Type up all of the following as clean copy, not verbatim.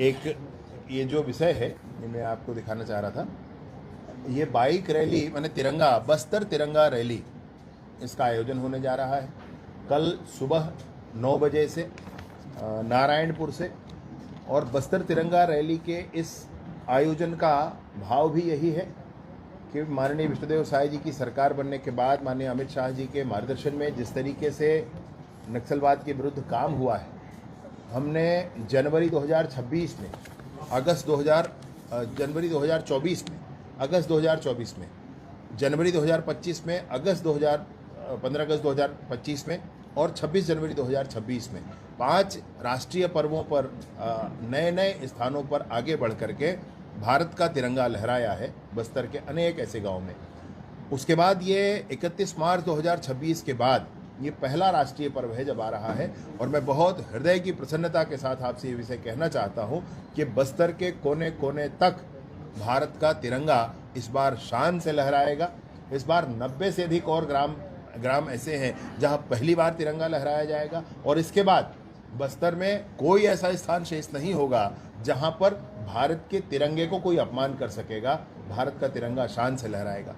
एक ये जो विषय है ये मैं आपको दिखाना चाह रहा था। ये बाइक रैली माने तिरंगा, बस्तर तिरंगा रैली, इसका आयोजन होने जा रहा है कल सुबह 9 बजे से नारायणपुर से। और बस्तर तिरंगा रैली के इस आयोजन का भाव भी यही है कि माननीय विष्णुदेव साय जी की सरकार बनने के बाद माननीय अमित शाह जी के मार्गदर्शन में जिस तरीके से नक्सलवाद के विरुद्ध काम हुआ है, हमने जनवरी 2026 में जनवरी 2024 में अगस्त 2024 में, जनवरी 2025 में, 15 अगस्त 2025 में और 26 जनवरी 2026 में 5 राष्ट्रीय पर्वों पर नए नए स्थानों पर आगे बढ़ करके भारत का तिरंगा लहराया है बस्तर के अनेक ऐसे गांव में। उसके बाद ये 31 मार्च 2026 के बाद ये पहला राष्ट्रीय पर्व है जब आ रहा है। और मैं बहुत हृदय की प्रसन्नता के साथ आपसे ये विषय कहना चाहता हूँ कि बस्तर के कोने कोने तक भारत का तिरंगा इस बार शान से लहराएगा। इस बार 90 से अधिक और ग्राम ऐसे हैं जहां पहली बार तिरंगा लहराया जाएगा। और इसके बाद बस्तर में कोई ऐसा स्थान शेष नहीं होगा जहां पर भारत के तिरंगे को कोई अपमान कर सकेगा। भारत का तिरंगा शान से लहराएगा।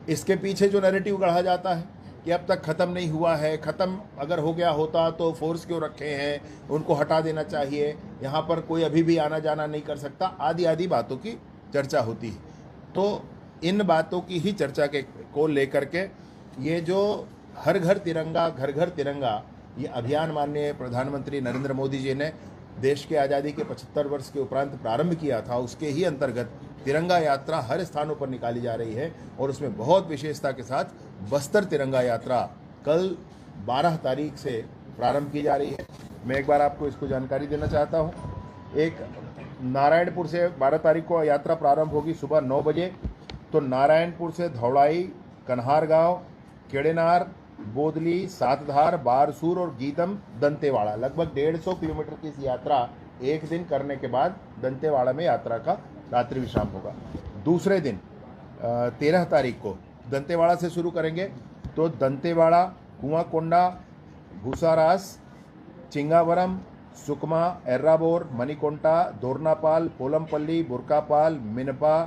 इसके पीछे जो नैरेटिव गढ़ा जाता है कि अब तक ख़त्म नहीं हुआ है, ख़त्म अगर हो गया होता तो फोर्स क्यों रखे हैं, उनको हटा देना चाहिए, यहाँ पर कोई अभी भी आना जाना नहीं कर सकता, आदि आदि बातों की चर्चा होती है। तो इन बातों की ही चर्चा को लेकर के ये जो हर घर तिरंगा घर घर तिरंगा ये अभियान माननीय प्रधानमंत्री नरेंद्र मोदी जी ने देश के आज़ादी के 75 वर्ष के उपरांत प्रारंभ किया था, उसके ही अंतर्गत तिरंगा यात्रा हर स्थानों पर निकाली जा रही है। और उसमें बहुत विशेषता के साथ बस्तर तिरंगा यात्रा कल 12 तारीख से प्रारंभ की जा रही है। मैं एक बार आपको इसको जानकारी देना चाहता हूँ। एक नारायणपुर से 12 तारीख को यात्रा प्रारंभ होगी सुबह 9 बजे। तो नारायणपुर से धौड़ाई, कन्हार गांव, केड़ेनार, बोदली, सातधार, बारसूर और गीदम, दंतेवाड़ा, लगभग 150 किलोमीटर की इस यात्रा एक दिन करने के बाद दंतेवाड़ा में यात्रा का रात्रि विश्राम होगा। दूसरे दिन 13 तारीख को दंतेवाड़ा से शुरू करेंगे। तो दंतेवाड़ा, कुआंकोंडा, भूसारास, चिंगावरम, सुकमा, एर्राबोर, मणिकोंटा, दोरनापाल, पोलमपल्ली, बुरकापाल, मिनपा,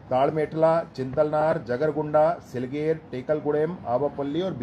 ताड़मेटला, चिंतलनार, जगरगुंडा, सिलगेर, टेकलगुड़ेम, आवापल्ली और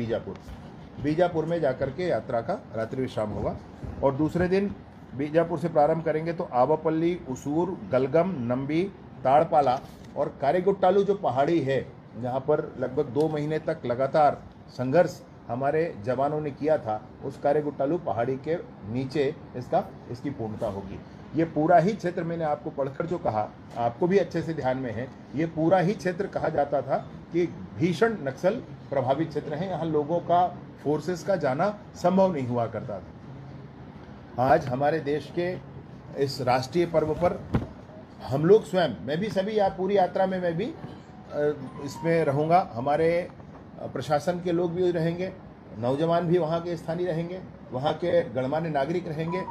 बीजापुर में जाकर के यात्रा का रात्रि विश्राम होगा। और दूसरे दिन बीजापुर से प्रारंभ करेंगे तो आवापल्ली, उसूर, गलगम, नंबी, ताड़पाला और कारेगुट्टालू जो पहाड़ी है जहाँ पर लगभग 2 महीने तक लगातार संघर्ष हमारे जवानों ने किया था, उस कारेगुट्टालू पहाड़ी के नीचे इसकी पूर्णता होगी। ये पूरा ही क्षेत्र मैंने आपको पढ़कर जो कहा, आपको भी अच्छे से ध्यान में है, ये पूरा ही क्षेत्र कहा जाता था कि भीषण नक्सल प्रभावित क्षेत्र है, यहाँ लोगों का फोर्सेस का जाना संभव नहीं हुआ करता था। आज हमारे देश के इस राष्ट्रीय पर्व पर हम लोग स्वयं, मैं भी सभी पूरी यात्रा में मैं भी इसमें रहूँगा, हमारे प्रशासन के लोग भी रहेंगे, नौजवान भी वहाँ के स्थानीय रहेंगे, वहाँ के गणमान्य नागरिक रहेंगे,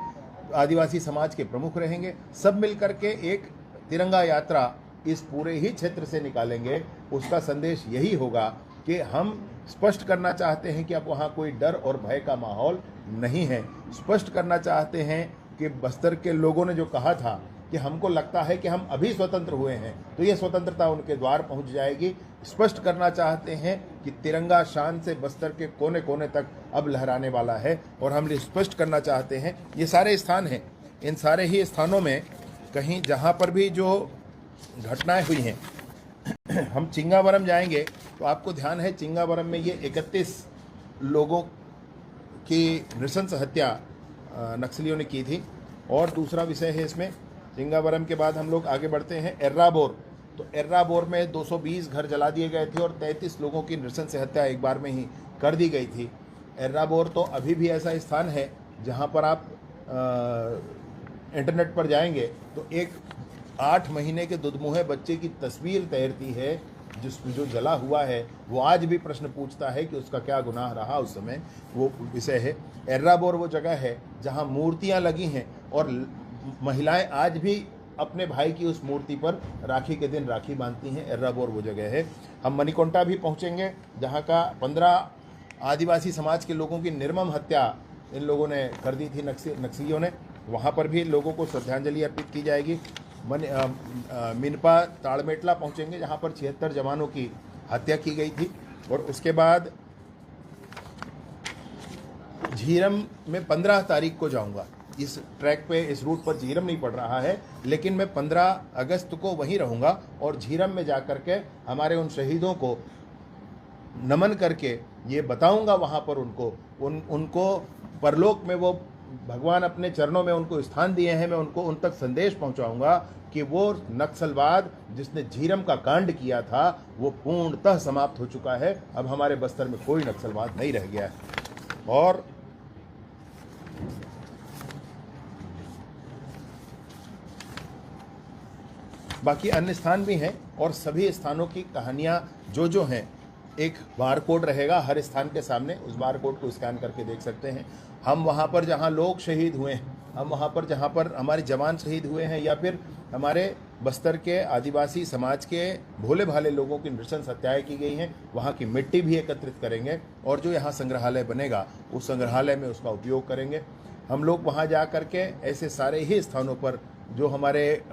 आदिवासी समाज के प्रमुख रहेंगे, सब मिलकर के एक तिरंगा यात्रा इस पूरे ही क्षेत्र से निकालेंगे। उसका संदेश यही होगा कि हम स्पष्ट करना चाहते हैं कि अब वहाँ कोई डर और भय का माहौल नहीं है। स्पष्ट करना चाहते हैं कि बस्तर के लोगों ने जो कहा था कि हमको लगता है कि हम अभी स्वतंत्र हुए हैं, तो ये स्वतंत्रता उनके द्वार पहुंच जाएगी। स्पष्ट करना चाहते हैं कि तिरंगा शान से बस्तर के कोने कोने तक अब लहराने वाला है। और हम स्पष्ट करना चाहते हैं, ये सारे स्थान हैं, इन सारे ही स्थानों में कहीं जहां पर भी जो घटनाएं हुई हैं, हम चिंगावरम जाएंगे तो आपको ध्यान है चिंगावरम में ये 31 लोगों की नृशंस हत्या नक्सलियों ने की थी। और दूसरा विषय है इसमें, चिंगावरम के बाद हम लोग आगे बढ़ते हैं एर्राबोर। तो एर्राबोर में 220 घर जला दिए गए थे और 33 लोगों की नृशंस हत्या एक बार में ही कर दी गई थी। एर्राबोर तो अभी भी ऐसा स्थान है जहां पर आप इंटरनेट पर जाएंगे तो एक 8 महीने के दुधमुहे बच्चे की तस्वीर तैरती है जिसमें जो जला हुआ है, वो आज भी प्रश्न पूछता है कि उसका क्या गुनाह रहा उस समय। वो विषय है एर्राबोर, वो जगह है जहां मूर्तियां लगी हैं और महिलाएं आज भी अपने भाई की उस मूर्ति पर राखी के दिन राखी बांधती हैं। एर्राबोर वो जगह है। हम मणिकोंटा भी पहुंचेंगे जहां का 15 आदिवासी समाज के लोगों की निर्मम हत्या इन लोगों ने कर दी थी नक्सलियों ने। वहाँ पर भी लोगों को श्रद्धांजलि अर्पित की जाएगी। मिनपा ताड़मेटला पहुँचेंगे जहाँ पर 76 जवानों की हत्या की गई थी। और उसके बाद झीरम में 15 तारीख को जाऊंगा। इस ट्रैक पे, इस रूट पर झीरम नहीं पड़ रहा है, लेकिन मैं 15 अगस्त को वहीं रहूंगा और झीरम में जा कर के हमारे उन शहीदों को नमन करके ये बताऊंगा वहाँ पर उनको परलोक में वो भगवान अपने चरणों में उनको स्थान दिए हैं। मैं उनको उन तक संदेश पहुंचाऊंगा कि वो नक्सलवाद जिसने झीरम का कांड किया था वो पूर्णतः समाप्त हो चुका है। अब हमारे बस्तर में कोई नक्सलवाद नहीं रह गया है। और बाकी अन्य स्थान भी हैं और सभी स्थानों की कहानियां जो हैं, एक बार कोड रहेगा हर स्थान के सामने। उस बार कोड को स्कैन करके देख सकते हैं। हम वहाँ पर जहाँ लोग शहीद हुए हैं, हम वहाँ पर जहाँ पर हमारे जवान शहीद हुए हैं, या फिर हमारे बस्तर के आदिवासी समाज के भोले भाले लोगों की नृशंस हत्याएँ की गई हैं, वहाँ की मिट्टी भी एकत्रित करेंगे और जो यहाँ संग्रहालय बनेगा उस संग्रहालय में उसका उपयोग करेंगे। हम लोग वहाँ जा कर के ऐसे सारे ही स्थानों पर जो हमारे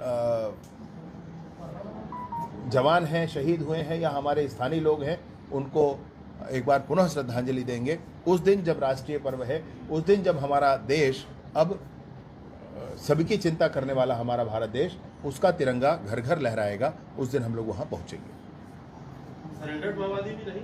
जवान हैं, शहीद हुए हैं, या हमारे स्थानीय लोग हैं, उनको एक बार पुनः श्रद्धांजलि देंगे। उस दिन जब राष्ट्रीय पर्व है, उस दिन जब हमारा देश, अब सभी की चिंता करने वाला हमारा भारत देश, उसका तिरंगा घर घर लहराएगा, उस दिन हम लोग वहाँ पहुँचेंगे। सरेंडर माओवादी भी नहीं